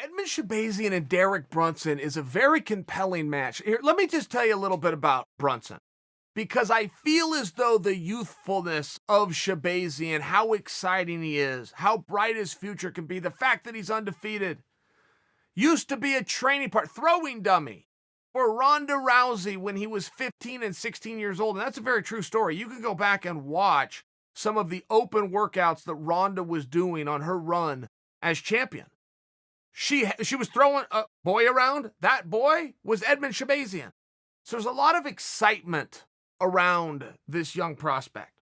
Edmen Shahbazyan and Derek Brunson is a very compelling match. Here, let me just tell you a little bit about Brunson, because I feel as though the youthfulness of Shahbazyan, how exciting he is, how bright his future can be, the fact that he's undefeated, used to be a training throwing dummy for Ronda Rousey when he was 15 and 16 years old. And that's a very true story. You can go back and watch some of the open workouts that Ronda was doing on her run as champion. She was throwing a boy around. That boy was Edmen Shahbazyan. So there's a lot of excitement around this young prospect.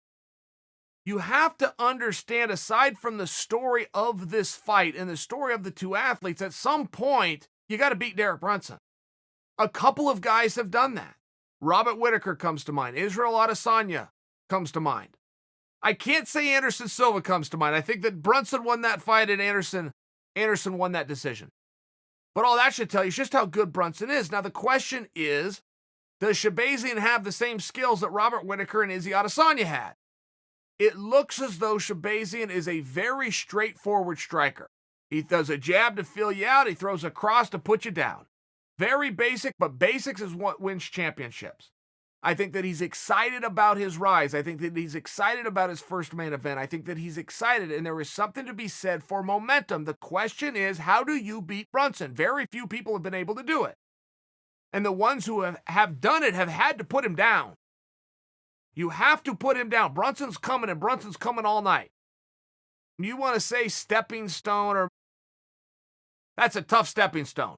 You have to understand, aside from the story of this fight and the story of the two athletes, at some point, you got to beat Derek Brunson. A couple of guys have done that. Robert Whittaker comes to mind. Israel Adesanya comes to mind. I can't say Anderson Silva comes to mind. I think that Brunson won that fight and Anderson won that decision. But all that should tell you just how good Brunson is. Now, the question is, does Shahbazyan have the same skills that Robert Whittaker and Izzy Adesanya had? It looks as though Shahbazyan is a very straightforward striker. He does a jab to fill you out. He throws a cross to put you down. Very basic, but basics is what wins championships. I think that he's excited about his rise. I think that he's excited about his first main event. I think that he's excited, and there is something to be said for momentum. The question is, how do you beat Brunson? Very few people have been able to do it. And the ones who have done it have had to put him down. You have to put him down. Brunson's coming, and Brunson's coming all night. You want to say stepping stone, or that's a tough stepping stone.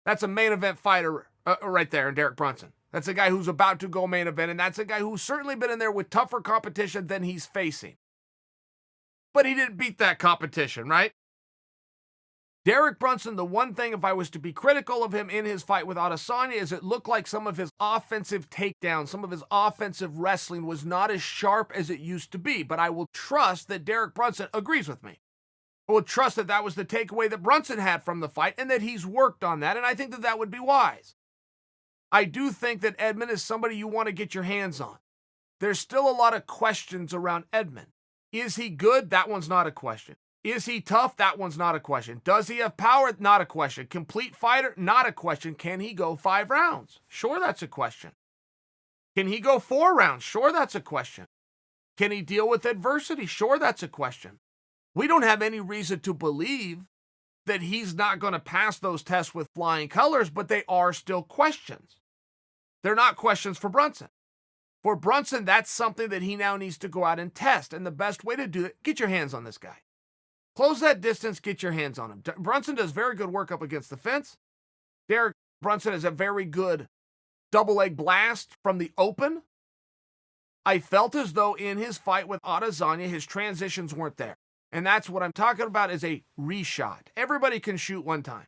That's a main event fighter right there in Derek Brunson. That's a guy who's about to go main event, and that's a guy who's certainly been in there with tougher competition than he's facing. But he didn't beat that competition, right? Derek Brunson, the one thing, if I was to be critical of him in his fight with Adesanya, is it looked like some of his offensive takedowns, some of his offensive wrestling was not as sharp as it used to be. But I will trust that Derek Brunson agrees with me. I will trust that that was the takeaway that Brunson had from the fight and that he's worked on that, and I think that that would be wise. I do think that Edmen is somebody you want to get your hands on. There's still a lot of questions around Edmen. Is he good? That one's not a question. Is he tough? That one's not a question. Does he have power? Not a question. Complete fighter? Not a question. Can he go 5 rounds? Sure, that's a question. Can he go 4 rounds? Sure, that's a question. Can he deal with adversity? Sure, that's a question. We don't have any reason to believe that he's not going to pass those tests with flying colors, but they are still questions. They're not questions for Brunson. For Brunson, that's something that he now needs to go out and test, and the best way to do it, get your hands on this guy. Close that distance, get your hands on him. Brunson does very good work up against the fence. Derek Brunson is a very good double leg blast from the open. I felt as though in his fight with Adesanya, his transitions weren't there. And that's what I'm talking about, is a reshot. Everybody can shoot one time.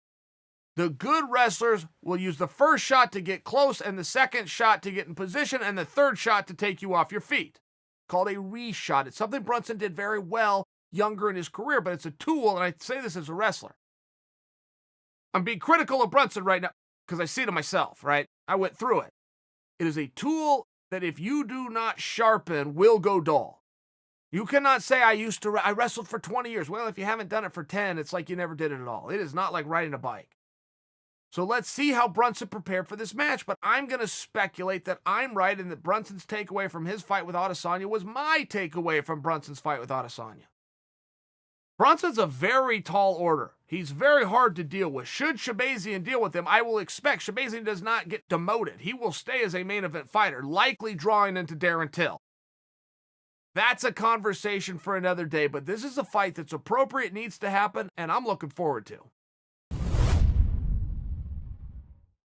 The good wrestlers will use the first shot to get close and the second shot to get in position and the third shot to take you off your feet. Called a reshot. It's something Brunson did very well younger in his career, but it's a tool, and I say this as a wrestler. I'm being critical of Brunson right now because I see it in myself, right? I went through it. It is a tool that if you do not sharpen, will go dull. You cannot say I wrestled for 20 years. Well, if you haven't done it for 10, it's like you never did it at all. It is not like riding a bike. So let's see how Brunson prepared for this match, but I'm going to speculate that I'm right and that Brunson's takeaway from his fight with Adesanya was my takeaway from Brunson's fight with Adesanya. Brunson's a very tall order. He's very hard to deal with. Should Shahbazyan deal with him, I will expect Shahbazyan does not get demoted. He will stay as a main event fighter, likely drawing into Darren Till. That's a conversation for another day, but this is a fight that's appropriate, needs to happen, and I'm looking forward to.